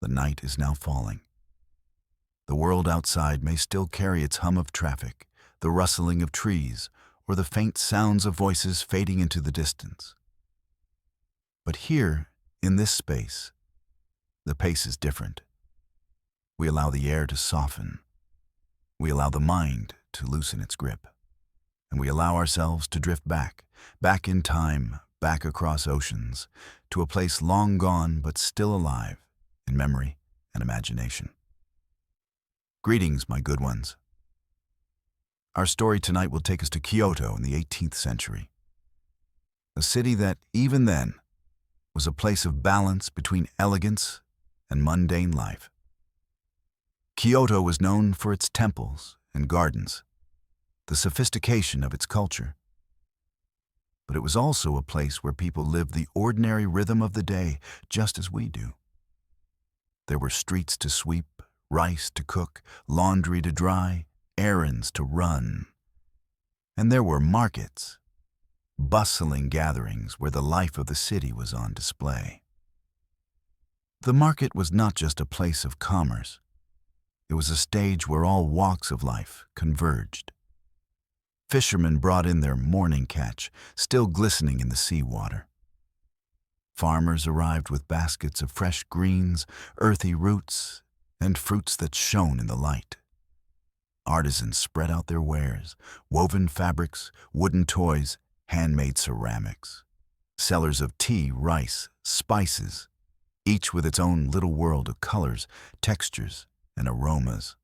The night is now falling. The world outside may still carry its hum of traffic, the rustling of trees, or the faint sounds of voices fading into the distance. But here, in this space, the pace is different. We allow the air to soften. We allow the mind to loosen its grip. And we allow ourselves to drift back in time, back across oceans, to a place long gone but still alive in memory and imagination. Greetings, my good ones. Our story tonight will take us to Kyoto in the 18th century, a city that, even then, was a place of balance between elegance and mundane life. Kyoto was known for its temples and gardens, the sophistication of its culture. But it was also a place where people lived the ordinary rhythm of the day, just as we do. There were streets to sweep, rice to cook, laundry to dry, errands to run. And there were markets, bustling gatherings where the life of the city was on display. The market was not just a place of commerce. It was a stage where all walks of life converged. Fishermen brought in their morning catch, still glistening in the seawater. Farmers arrived with baskets of fresh greens, earthy roots, and fruits that shone in the light. Artisans spread out their wares, woven fabrics, wooden toys, handmade ceramics. Sellers of tea, rice, spices, each with its own little world of colors, textures, and aromas.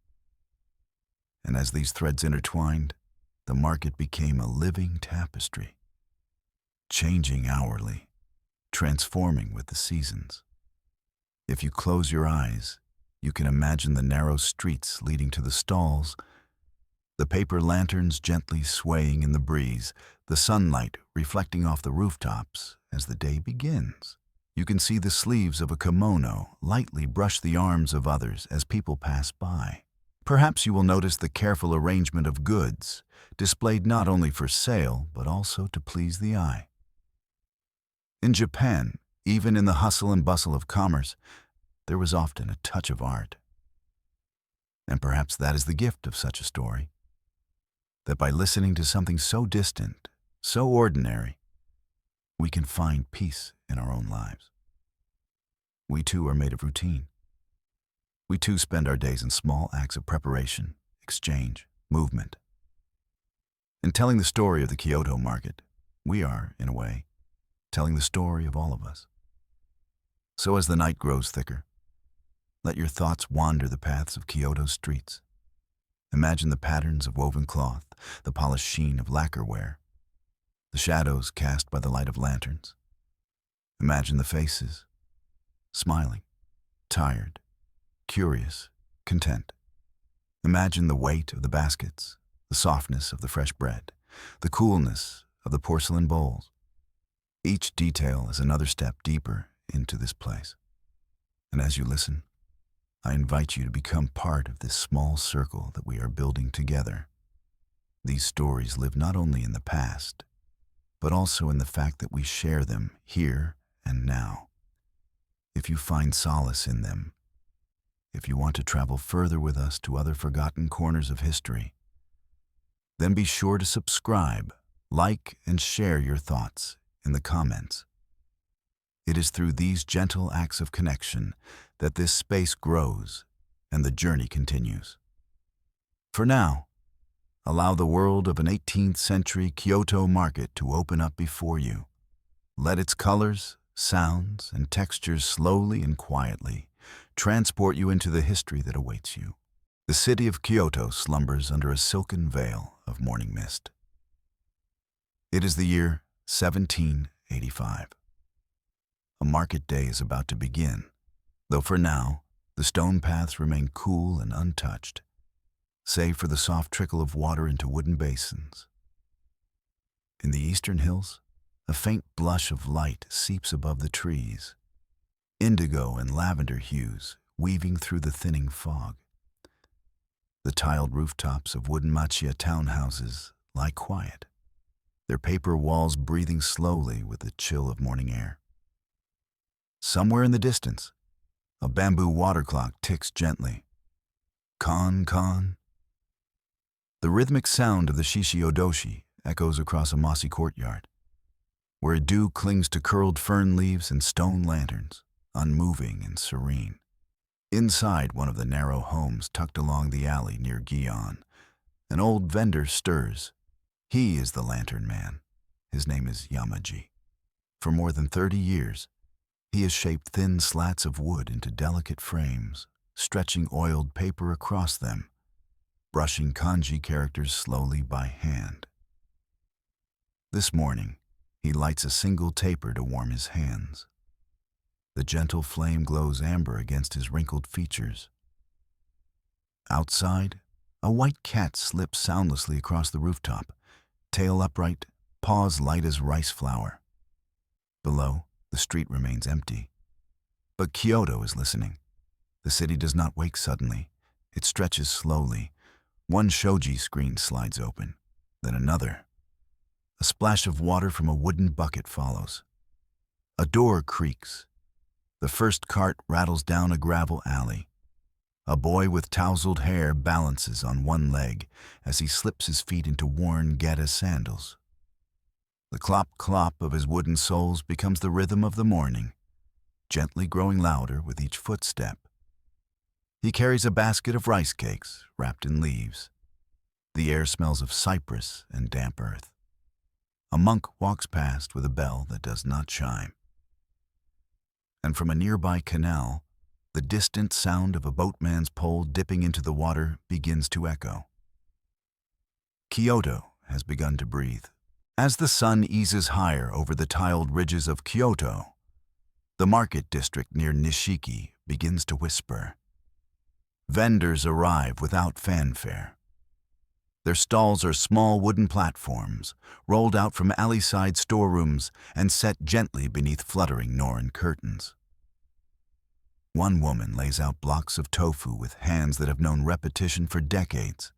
And as these threads intertwined, the market became a living tapestry, changing hourly, transforming with the seasons. If you close your eyes, you can imagine the narrow streets leading to the stalls, the paper lanterns gently swaying in the breeze, the sunlight reflecting off the rooftops as the day begins. You can see the sleeves of a kimono lightly brush the arms of others as people pass by. Perhaps you will notice the careful arrangement of goods, displayed not only for sale, but also to please the eye. In Japan, even in the hustle and bustle of commerce, there was often a touch of art. And perhaps that is the gift of such a story, that by listening to something so distant, so ordinary, we can find peace in our own lives. We too are made of routine. We too spend our days in small acts of preparation, exchange, movement. In telling the story of the Kyoto market, we are, in a way, telling the story of all of us. So as the night grows thicker, let your thoughts wander the paths of Kyoto's streets. Imagine the patterns of woven cloth, the polished sheen of lacquerware, the shadows cast by the light of lanterns. Imagine the faces, smiling, tired, curious, content. Imagine the weight of the baskets, the softness of the fresh bread, the coolness of the porcelain bowls. Each detail is another step deeper into this place. And as you listen, I invite you to become part of this small circle that we are building together. These stories live not only in the past, but also in the fact that we share them here and now. If you find solace in them, if you want to travel further with us to other forgotten corners of history, then be sure to subscribe, like, and share your thoughts in the comments. It is through these gentle acts of connection that this space grows and the journey continues. For now, allow the world of an 18th century Kyoto market to open up before you. Let its colors, sounds, and textures slowly and quietly transport you into the history that awaits you. The city of Kyoto slumbers under a silken veil of morning mist. It is the year 1785. A market day is about to begin, though for now, the stone paths remain cool and untouched, save for the soft trickle of water into wooden basins. In the eastern hills, a faint blush of light seeps above the trees, indigo and lavender hues weaving through the thinning fog. The tiled rooftops of wooden machiya townhouses lie quiet, their paper walls breathing slowly with the chill of morning air. Somewhere in the distance, A bamboo water clock ticks gently. Kon, kon. The rhythmic sound of the shishiodoshi echoes across a mossy courtyard, where dew clings to curled fern leaves and stone lanterns, unmoving and serene. Inside one of the narrow homes tucked along the alley near Gion, an old vendor stirs. He is the lantern man. His name is Yamaji. For more than 30 years, he has shaped thin slats of wood into delicate frames, stretching oiled paper across them, brushing kanji characters slowly by hand. This morning, he lights a single taper to warm his hands. The gentle flame glows amber against his wrinkled features. Outside, a white cat slips soundlessly across the rooftop, tail upright, paws light as rice flour. Below, the street remains empty. But Kyoto is listening. The city does not wake suddenly. It stretches slowly. One shoji screen slides open, then another. A splash of water from a wooden bucket follows. A door creaks. The first cart rattles down a gravel alley. A boy with tousled hair balances on one leg as he slips his feet into worn Geta sandals. The clop-clop of his wooden soles becomes the rhythm of the morning, gently growing louder with each footstep. He carries a basket of rice cakes wrapped in leaves. The air smells of cypress and damp earth. A monk walks past with a bell that does not chime. And from a nearby canal, the distant sound of a boatman's pole dipping into the water begins to echo. Kyoto has begun to breathe. As the sun eases higher over the tiled ridges of Kyoto, the market district near Nishiki begins to whisper. Vendors arrive without fanfare. Their stalls are small wooden platforms, rolled out from alley-side storerooms and set gently beneath fluttering Norin curtains. One woman lays out blocks of tofu with hands that have known repetition for decades.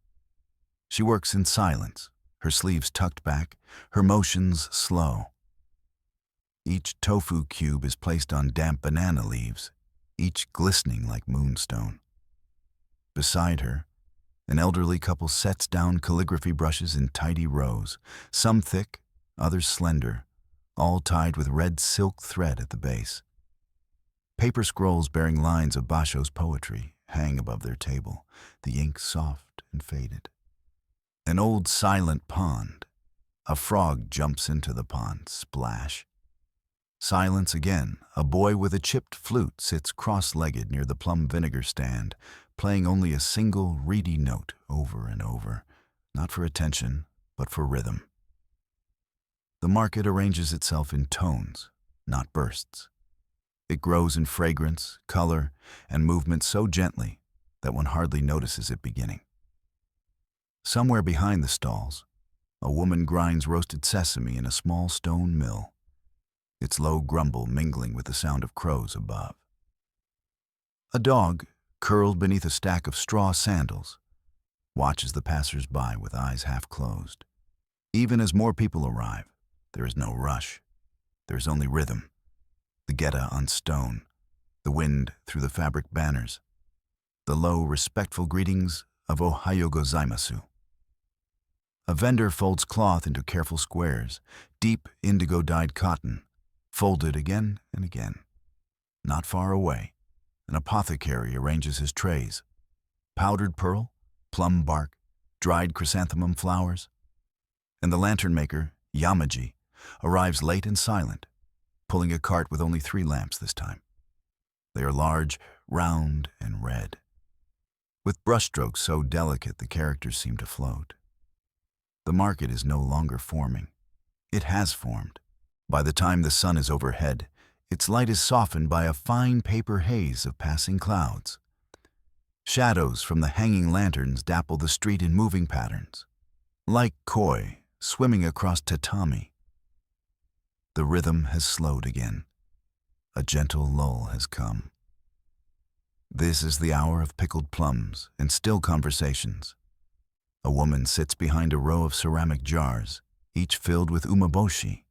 She works in silence, her sleeves tucked back, her motions slow. Each tofu cube is placed on damp banana leaves, each glistening like moonstone. Beside her, an elderly couple sets down calligraphy brushes in tidy rows, some thick, others slender, all tied with red silk thread at the base. Paper scrolls bearing lines of Basho's poetry hang above their table, the ink soft and faded. An old silent pond. A frog jumps into the pond, splash. Silence again. A boy with a chipped flute sits cross-legged near the plum vinegar stand, playing only a single reedy note over and over, not for attention, but for rhythm. The market arranges itself in tones, not bursts. It grows in fragrance, color, and movement so gently that one hardly notices it beginning. Somewhere behind the stalls, a woman grinds roasted sesame in a small stone mill, its low grumble mingling with the sound of crows above. A dog, curled beneath a stack of straw sandals, watches the passers-by with eyes half closed. Even as more people arrive, there is no rush. There is only rhythm. The Geta on stone, the wind through the fabric banners, the low, respectful greetings of Ohayo gozaimasu. A vendor folds cloth into careful squares, deep indigo-dyed cotton, folded again and again. Not far away, an apothecary arranges his trays. Powdered pearl, plum bark, dried chrysanthemum flowers. And the lantern maker, Yamaji, arrives late and silent, pulling a cart with only 3 lamps this time. They are large, round, and red. With brushstrokes so delicate the characters seem to float. The market is no longer forming. It has formed. By the time the sun is overhead, its light is softened by a fine paper haze of passing clouds. Shadows from the hanging lanterns dapple the street in moving patterns, like koi swimming across tatami. The rhythm has slowed again. A gentle lull has come. This is the hour of pickled plums and still conversations. A woman sits behind a row of ceramic jars, each filled with umeboshi,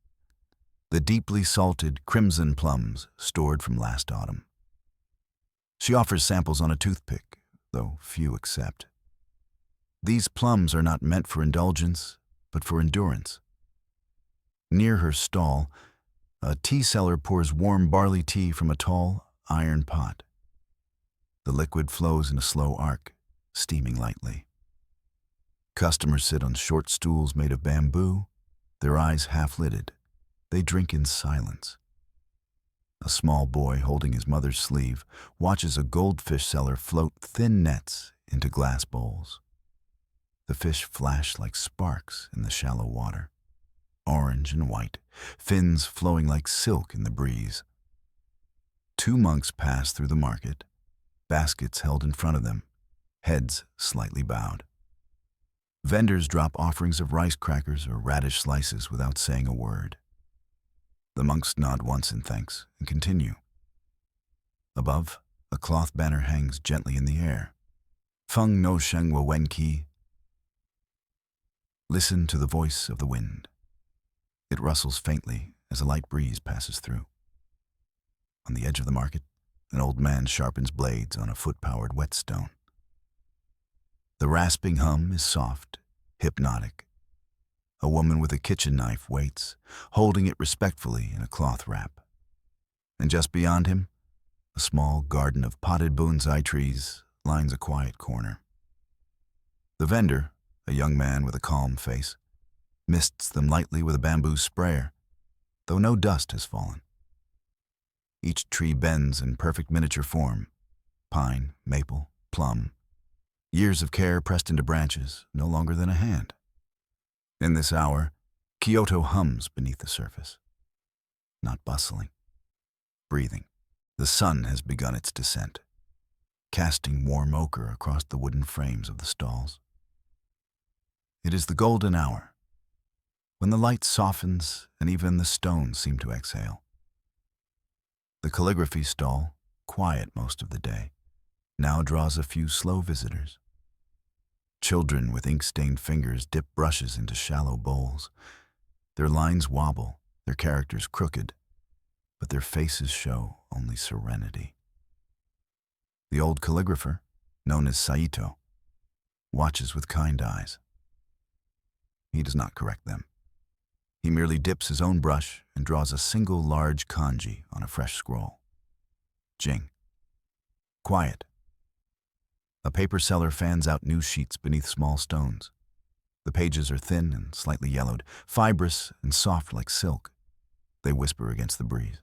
the deeply salted crimson plums stored from last autumn. She offers samples on a toothpick, though few accept. These plums are not meant for indulgence, but for endurance. Near her stall, a tea seller pours warm barley tea from a tall, iron pot. The liquid flows in a slow arc, steaming lightly. Customers sit on short stools made of bamboo, their eyes half-lidded. They drink in silence. A small boy holding his mother's sleeve watches a goldfish seller float thin nets into glass bowls. The fish flash like sparks in the shallow water, orange and white, fins flowing like silk in the breeze. Two monks pass through the market, baskets held in front of them, heads slightly bowed. Vendors drop offerings of rice crackers or radish slices without saying a word. The monks nod once in thanks and continue. Above, a cloth banner hangs gently in the air. Feng no sheng wa wen ki. Listen to the voice of the wind. It rustles faintly as a light breeze passes through. On the edge of the market, an old man sharpens blades on a foot-powered whetstone. The rasping hum is soft, hypnotic. A woman with a kitchen knife waits, holding it respectfully in a cloth wrap. And just beyond him, a small garden of potted bonsai trees lines a quiet corner. The vendor, a young man with a calm face, mists them lightly with a bamboo sprayer, though no dust has fallen. Each tree bends in perfect miniature form: pine, maple, plum. Years of care pressed into branches, no longer than a hand. In this hour, Kyoto hums beneath the surface. Not bustling, breathing. The sun has begun its descent, casting warm ochre across the wooden frames of the stalls. It is the golden hour, when the light softens and even the stones seem to exhale. The calligraphy stall, quiet most of the day, now draws a few slow visitors. Children with ink-stained fingers dip brushes into shallow bowls. Their lines wobble, their characters crooked, but their faces show only serenity. The old calligrapher, known as Saito, watches with kind eyes. He does not correct them. He merely dips his own brush and draws a single large kanji on a fresh scroll. Jing. Quiet. A paper seller fans out new sheets beneath small stones. The pages are thin and slightly yellowed, fibrous and soft like silk. They whisper against the breeze.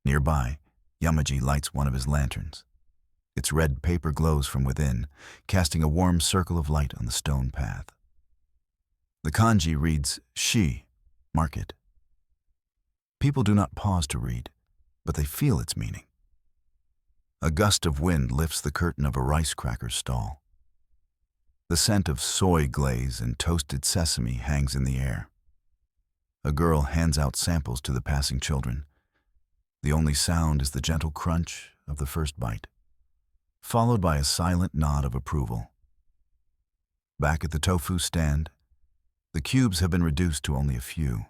Nearby, Yamaji lights one of his lanterns. Its red paper glows from within, casting a warm circle of light on the stone path. The kanji reads Shi, market. People do not pause to read, but they feel its meaning. A gust of wind lifts the curtain of a rice cracker stall. The scent of soy glaze and toasted sesame hangs in the air. A girl hands out samples to the passing children. The only sound is the gentle crunch of the first bite, followed by a silent nod of approval. Back at the tofu stand, the cubes have been reduced to only a few.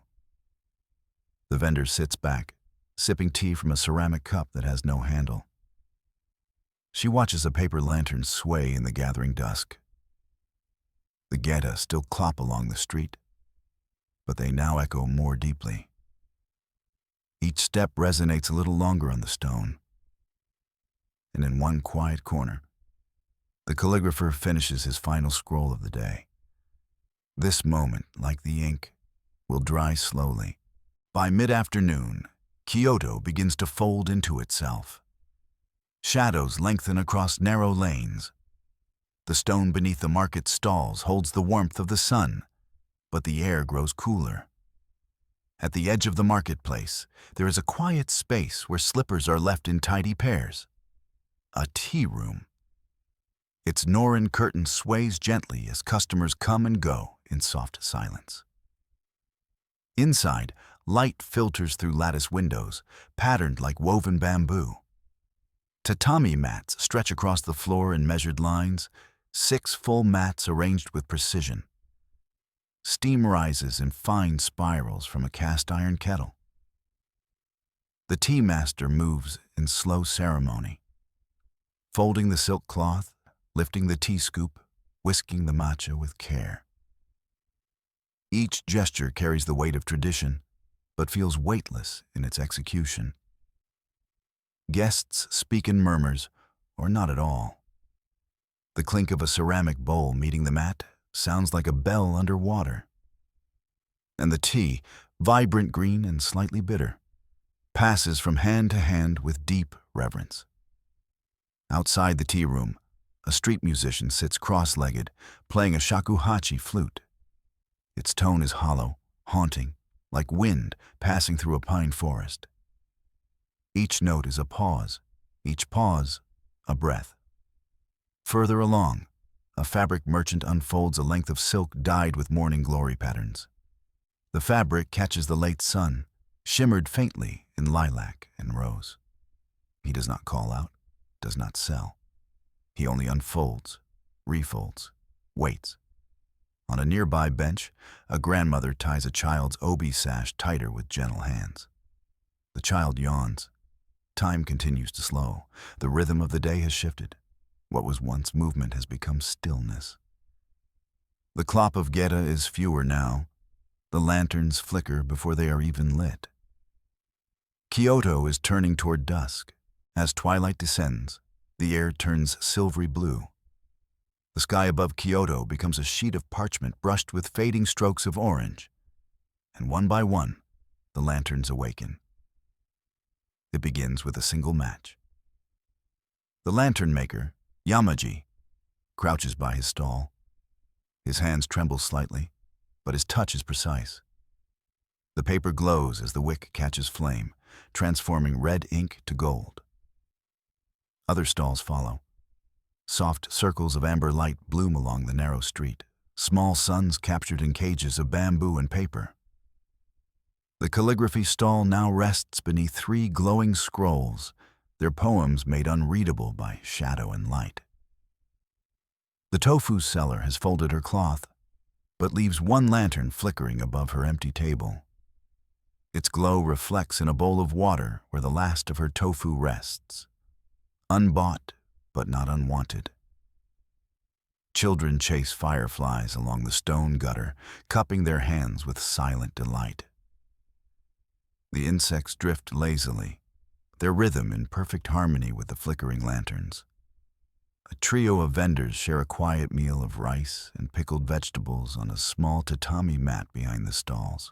The vendor sits back, sipping tea from a ceramic cup that has no handle. She watches a paper lantern sway in the gathering dusk. The geta still clop along the street, but they now echo more deeply. Each step resonates a little longer on the stone. And in one quiet corner, the calligrapher finishes his final scroll of the day. This moment, like the ink, will dry slowly. By mid-afternoon, Kyoto begins to fold into itself. Shadows lengthen across narrow lanes. The stone beneath the market stalls holds the warmth of the sun, but the air grows cooler. At the edge of the marketplace, there is a quiet space where slippers are left in tidy pairs. A tea room. Its Norin curtain sways gently as customers come and go in soft silence. Inside, light filters through lattice windows, patterned like woven bamboo. Tatami mats stretch across the floor in measured lines, 6 full mats arranged with precision. Steam rises in fine spirals from a cast-iron kettle. The tea master moves in slow ceremony, folding the silk cloth, lifting the tea scoop, whisking the matcha with care. Each gesture carries the weight of tradition, but feels weightless in its execution. Guests speak in murmurs, or not at all. The clink of a ceramic bowl meeting the mat sounds like a bell underwater. And the tea, vibrant green and slightly bitter, passes from hand to hand with deep reverence. Outside the tea room, a street musician sits cross-legged, playing a shakuhachi flute. Its tone is hollow, haunting, like wind passing through a pine forest. Each note is a pause, each pause a breath. Further along, a fabric merchant unfolds a length of silk dyed with morning glory patterns. The fabric catches the late sun, shimmered faintly in lilac and rose. He does not call out, does not sell. He only unfolds, refolds, waits. On a nearby bench, a grandmother ties a child's obi sash tighter with gentle hands. The child yawns. Time continues to slow. The rhythm of the day has shifted. What was once movement has become stillness. The clop of geta is fewer now. The lanterns flicker before they are even lit. Kyoto is turning toward dusk. As twilight descends, the air turns silvery blue. The sky above Kyoto becomes a sheet of parchment brushed with fading strokes of orange. And one by one, the lanterns awaken. It begins with a single match. The lantern maker, Yamaji, crouches by his stall. His hands tremble slightly, but his touch is precise. The paper glows as the wick catches flame, transforming red ink to gold. Other stalls follow. Soft circles of amber light bloom along the narrow street, small suns captured in cages of bamboo and paper. The calligraphy stall now rests beneath 3 glowing scrolls, their poems made unreadable by shadow and light. The tofu seller has folded her cloth, but leaves one lantern flickering above her empty table. Its glow reflects in a bowl of water where the last of her tofu rests, unbought but not unwanted. Children chase fireflies along the stone gutter, cupping their hands with silent delight. The insects drift lazily, their rhythm in perfect harmony with the flickering lanterns. A trio of vendors share a quiet meal of rice and pickled vegetables on a small tatami mat behind the stalls.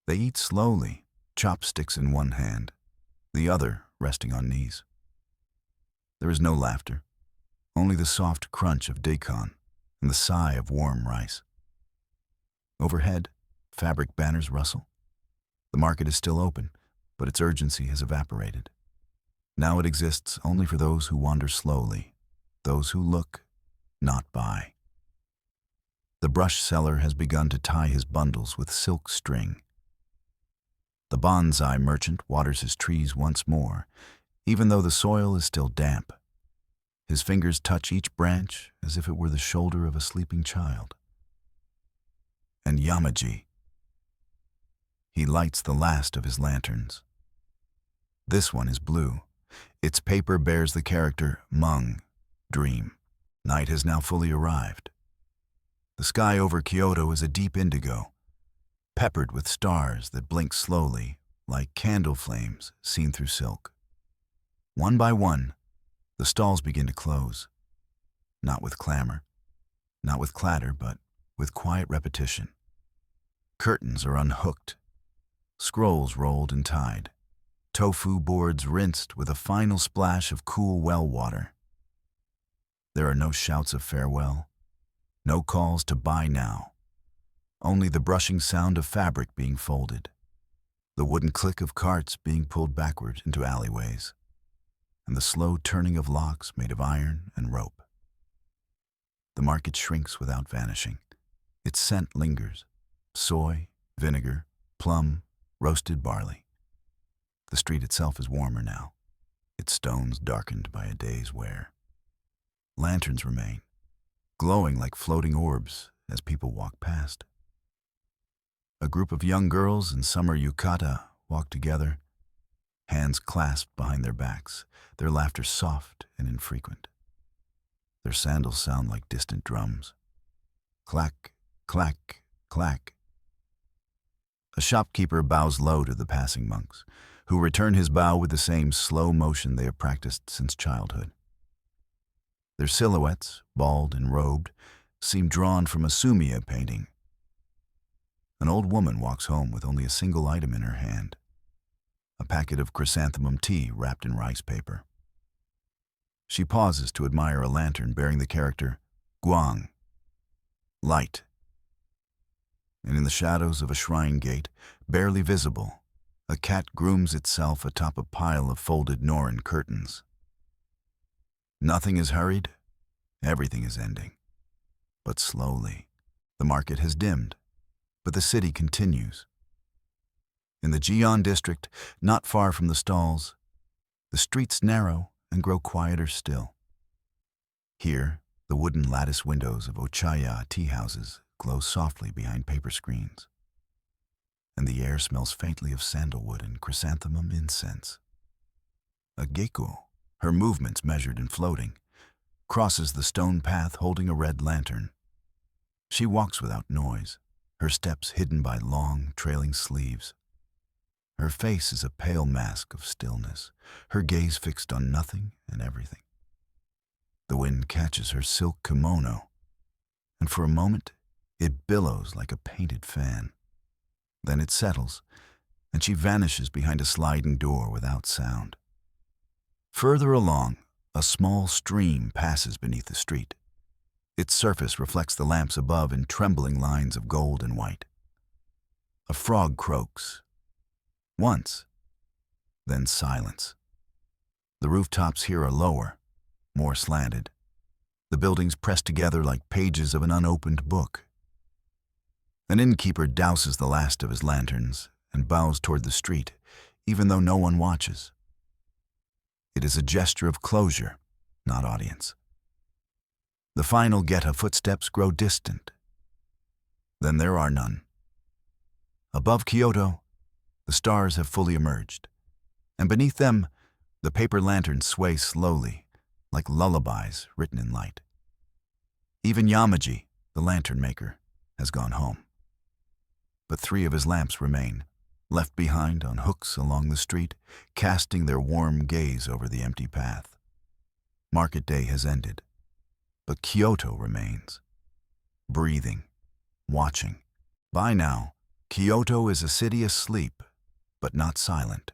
They eat slowly, chopsticks in one hand, the other resting on knees. There is no laughter, only the soft crunch of daikon and the sigh of warm rice. Overhead, fabric banners rustle. The market is still open, but its urgency has evaporated. Now it exists only for those who wander slowly, those who look, not buy. The brush seller has begun to tie his bundles with silk string. The bonsai merchant waters his trees once more, even though the soil is still damp. His fingers touch each branch as if it were the shoulder of a sleeping child. And Yamaji. He lights the last of his lanterns. This one is blue. Its paper bears the character Mung, dream. Night has now fully arrived. The sky over Kyoto is a deep indigo, peppered with stars that blink slowly, like candle flames seen through silk. One by one, the stalls begin to close, not with clamor, not with clatter, but with quiet repetition. Curtains are unhooked, scrolls rolled and tied, tofu boards rinsed with a final splash of cool well water. There are no shouts of farewell, no calls to buy now, only the brushing sound of fabric being folded, the wooden click of carts being pulled backward into alleyways, and the slow turning of locks made of iron and rope. The market shrinks without vanishing. Its scent lingers: soy, vinegar, plum, roasted barley. The street itself is warmer now, its stones darkened by a day's wear. Lanterns remain, glowing like floating orbs as people walk past. A group of young girls in summer yukata walk together, hands clasped behind their backs, their laughter soft and infrequent. Their sandals sound like distant drums. Clack, clack, clack. A shopkeeper bows low to the passing monks, who return his bow with the same slow motion they have practiced since childhood. Their silhouettes, bald and robed, seem drawn from a Sumia painting. An old woman walks home with only a single item in her hand, a packet of chrysanthemum tea wrapped in rice paper. She pauses to admire a lantern bearing the character Guang, light. And in the shadows of a shrine gate, barely visible, a cat grooms itself atop a pile of folded Noren curtains. Nothing is hurried, everything is ending. But slowly, the market has dimmed, but the city continues. In the Jian district, not far from the stalls, the streets narrow and grow quieter still. Here, the wooden lattice windows of Ochaya tea houses glow softly behind paper screens, and the air smells faintly of sandalwood and chrysanthemum incense. A geiko, her movements measured and floating, crosses the stone path holding a red lantern. She walks without noise, her steps hidden by long, trailing sleeves. Her face is a pale mask of stillness, her gaze fixed on nothing and everything. The wind catches her silk kimono, and for a moment it billows like a painted fan. Then it settles, and she vanishes behind a sliding door without sound. Further along, a small stream passes beneath the street. Its surface reflects the lamps above in trembling lines of gold and white. A frog croaks. Once, then silence. The rooftops here are lower, more slanted. The buildings pressed together like pages of an unopened book. An innkeeper douses the last of his lanterns and bows toward the street, even though no one watches. It is a gesture of closure, not audience. The final Geta footsteps grow distant. Then there are none. Above Kyoto, the stars have fully emerged, and beneath them, the paper lanterns sway slowly, like lullabies written in light. Even Yamaji, the lantern maker, has gone home. But 3 of his lamps remain, left behind on hooks along the street, casting their warm gaze over the empty path. Market day has ended, but Kyoto remains, breathing, watching. By now, Kyoto is a city asleep, but not silent.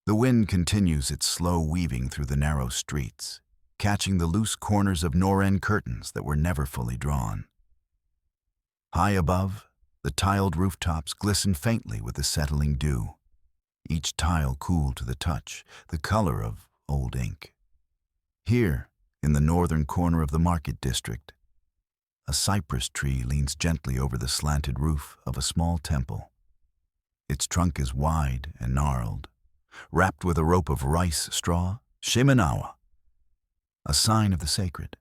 The wind continues its slow weaving through the narrow streets, catching the loose corners of Noren curtains that were never fully drawn. High above, the tiled rooftops glisten faintly with the settling dew, each tile cool to the touch, the color of old ink. Here, in the northern corner of the market district, a cypress tree leans gently over the slanted roof of a small temple. Its trunk is wide and gnarled, wrapped with a rope of rice straw, shimenawa, a sign of the sacred.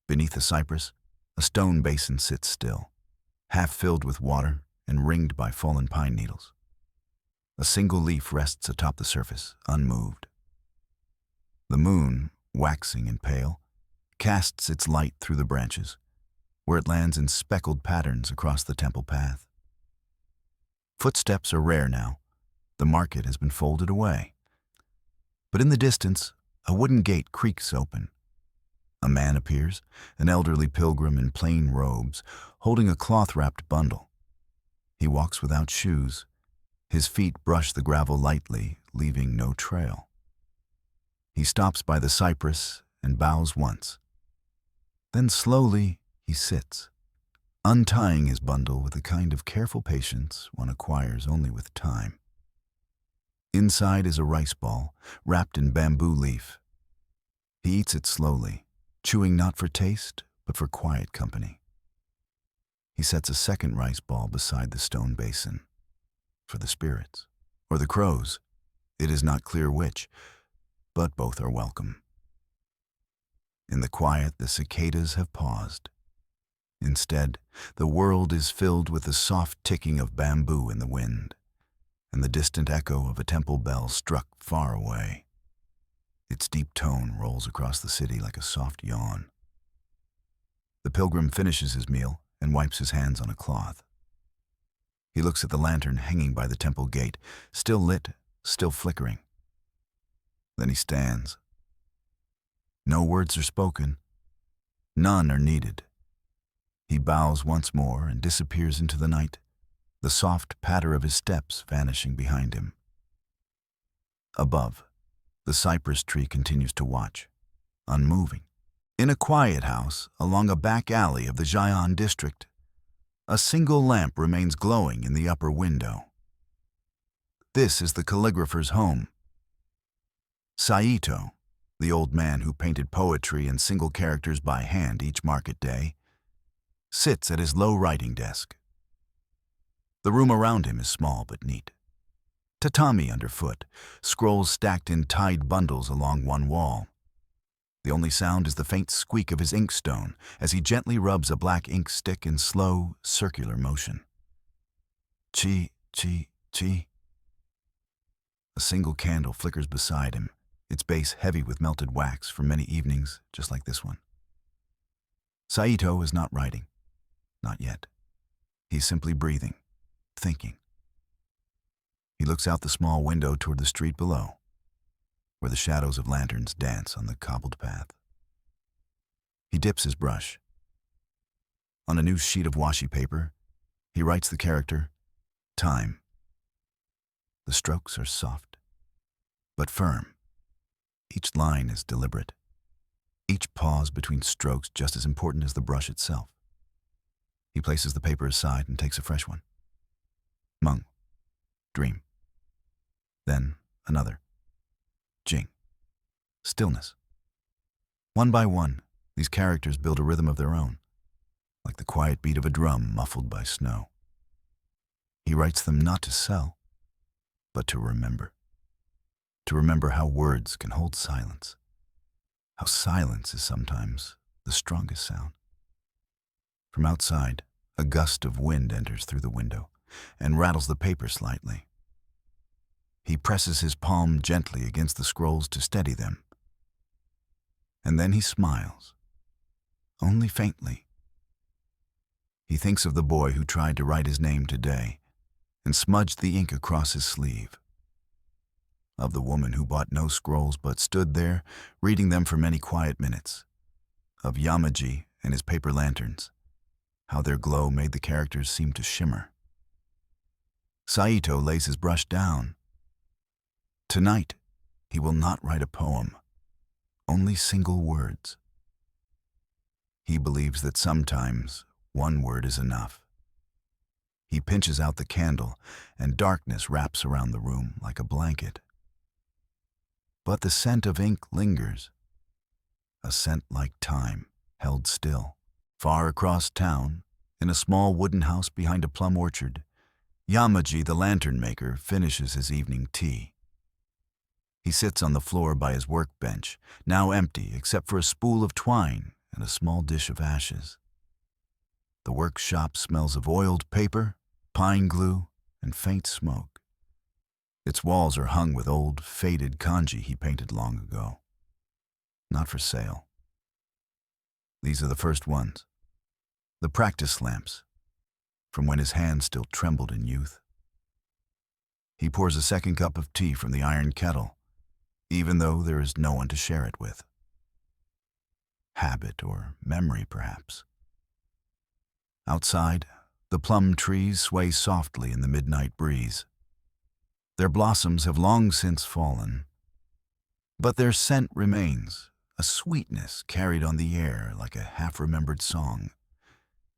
Beneath the cypress, a stone basin sits still, half filled with water and ringed by fallen pine needles. A single leaf rests atop the surface, unmoved. The moon, waxing and pale, casts its light through the branches, where it lands in speckled patterns across the temple path. Footsteps are rare now. The market has been folded away. But in the distance, a wooden gate creaks open. A man appears, an elderly pilgrim in plain robes, holding a cloth-wrapped bundle. He walks without shoes. His feet brush the gravel lightly, leaving no trail. He stops by the cypress and bows once. Then slowly he sits, untying his bundle with the kind of careful patience one acquires only with time. Inside is a rice ball, wrapped in bamboo leaf. He eats it slowly, chewing not for taste, but for quiet company. He sets a second rice ball beside the stone basin, for the spirits, or the crows. It is not clear which, but both are welcome. In the quiet, the cicadas have paused. Instead, the world is filled with the soft ticking of bamboo in the wind. and the distant echo of a temple bell struck far away. Its deep tone rolls across the city like a soft yawn. The pilgrim finishes his meal and wipes his hands on a cloth. He looks at the lantern hanging by the temple gate, still lit, still flickering. Then he stands. No words are spoken. None are needed. He bows once more and disappears into the night, the soft patter of his steps vanishing behind him. Above, the cypress tree continues to watch, unmoving. In a quiet house along a back alley of the Jian district, a single lamp remains glowing in the upper window. This is the calligrapher's home. Saito, the old man who painted poetry in single characters by hand each market day, sits at his low writing desk. The room around him is small but neat. Tatami underfoot, scrolls stacked in tied bundles along one wall. The only sound is the faint squeak of his inkstone as he gently rubs a black ink stick in slow, circular motion. Chi, chi, chi. A single candle flickers beside him, its base heavy with melted wax from many evenings just like this one. Saito is not writing. Not yet. He's simply breathing, thinking. He looks out the small window toward the street below, where the shadows of lanterns dance on the cobbled path. He dips his brush. On a new sheet of washi paper, he writes the character, time. The strokes are soft, but firm. Each line is deliberate. Each pause between strokes just as important as the brush itself. He places the paper aside and takes a fresh one. Mung. Dream. Then another. Jing. Stillness. One by one, these characters build a rhythm of their own, like the quiet beat of a drum muffled by snow. He writes them not to sell, but to remember. To remember how words can hold silence. How silence is sometimes the strongest sound. From outside, a gust of wind enters through the window and rattles the paper slightly. He presses his palm gently against the scrolls to steady them. And then he smiles, only faintly. He thinks of the boy who tried to write his name today and smudged the ink across his sleeve. Of the woman who bought no scrolls but stood there, reading them for many quiet minutes. Of Yamaji and his paper lanterns, how their glow made the characters seem to shimmer. Saito lays his brush down. Tonight, he will not write a poem, only single words. He believes that sometimes one word is enough. He pinches out the candle, and darkness wraps around the room like a blanket. But the scent of ink lingers, a scent like time held still. Far across town, in a small wooden house behind a plum orchard, Yamaji, the lantern maker, finishes his evening tea. He sits on the floor by his workbench, now empty except for a spool of twine and a small dish of ashes. The workshop smells of oiled paper, pine glue, and faint smoke. Its walls are hung with old, faded kanji he painted long ago. Not for sale. These are the first ones. The practice lamps, from when his hands still trembled in youth. He pours a second cup of tea from the iron kettle, even though there is no one to share it with. Habit or memory, perhaps. Outside, the plum trees sway softly in the midnight breeze. Their blossoms have long since fallen, but their scent remains, a sweetness carried on the air like a half-remembered song.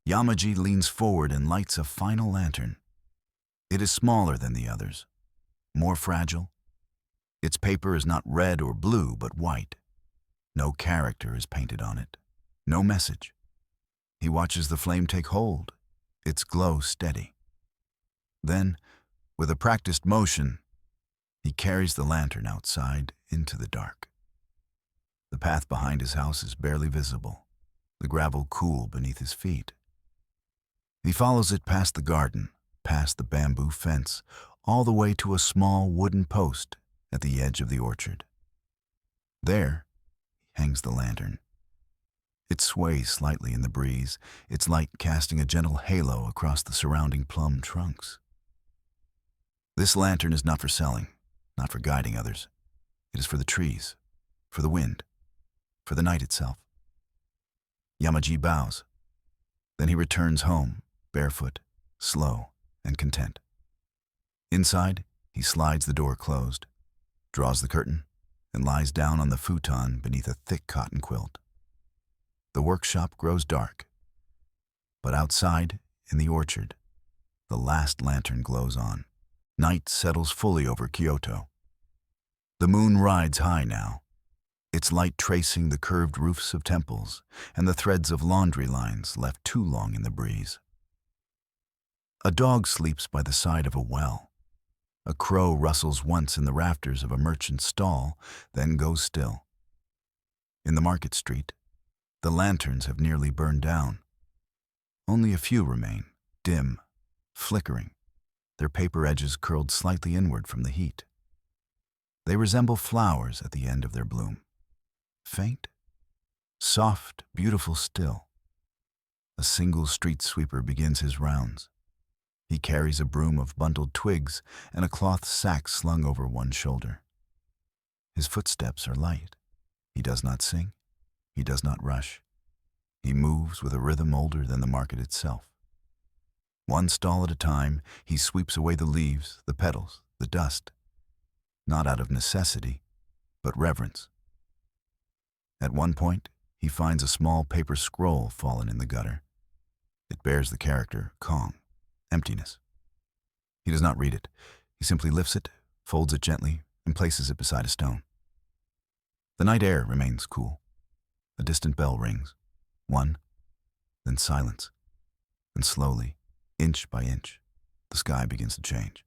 Yamaji leans forward and lights a final lantern. It is smaller than the others, more fragile. Its paper is not red or blue, but white. No character is painted on it, no message. He watches the flame take hold, its glow steady. Then, with a practiced motion, he carries the lantern outside into the dark. The path behind his house is barely visible, the gravel cool beneath his feet. He follows it past the garden, past the bamboo fence, all the way to a small wooden post at the edge of the orchard. There hangs the lantern. It sways slightly in the breeze, its light casting a gentle halo across the surrounding plum trunks. This lantern is not for selling, not for guiding others. It is for the trees, for the wind, for the night itself. Yamaji bows. Then he returns home, barefoot, slow, and content. Inside, he slides the door closed, draws the curtain, and lies down on the futon beneath a thick cotton quilt. The workshop grows dark, but outside, in the orchard, the last lantern glows on. Night settles fully over Kyoto. The moon rides high now, its light tracing the curved roofs of temples and the threads of laundry lines left too long in the breeze. A dog sleeps by the side of a well. A crow rustles once in the rafters of a merchant's stall, then goes still. In the market street, the lanterns have nearly burned down. Only a few remain, dim, flickering, their paper edges curled slightly inward from the heat. They resemble flowers at the end of their bloom. Faint, soft, beautiful still. A single street sweeper begins his rounds. He carries a broom of bundled twigs and a cloth sack slung over one shoulder. His footsteps are light. He does not sing. He does not rush. He moves with a rhythm older than the market itself. One stall at a time, he sweeps away the leaves, the petals, the dust, not out of necessity, but reverence. At one point, he finds a small paper scroll fallen in the gutter. It bears the character Kong, emptiness. He does not read it. He simply lifts it, folds it gently, and places it beside a stone. The night air remains cool. A distant bell rings. One, then silence. And slowly, inch by inch, the sky begins to change.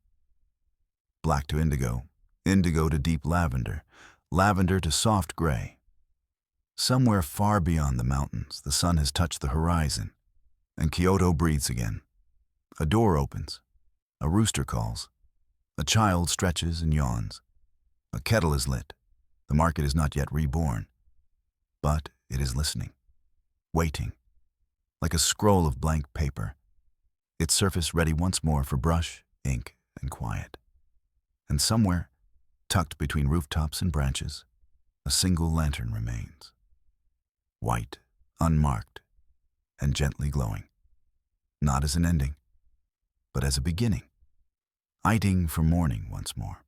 Black to indigo, indigo to deep lavender, lavender to soft gray. Somewhere far beyond the mountains, the sun has touched the horizon, and Kyoto breathes again. A door opens. A rooster calls. A child stretches and yawns. A kettle is lit. The market is not yet reborn, but it is listening, waiting, like a scroll of blank paper, its surface ready once more for brush, ink, and quiet. And somewhere, tucked between rooftops and branches, a single lantern remains, white, unmarked, and gently glowing, not as an ending, but as a beginning, lighting for morning once more.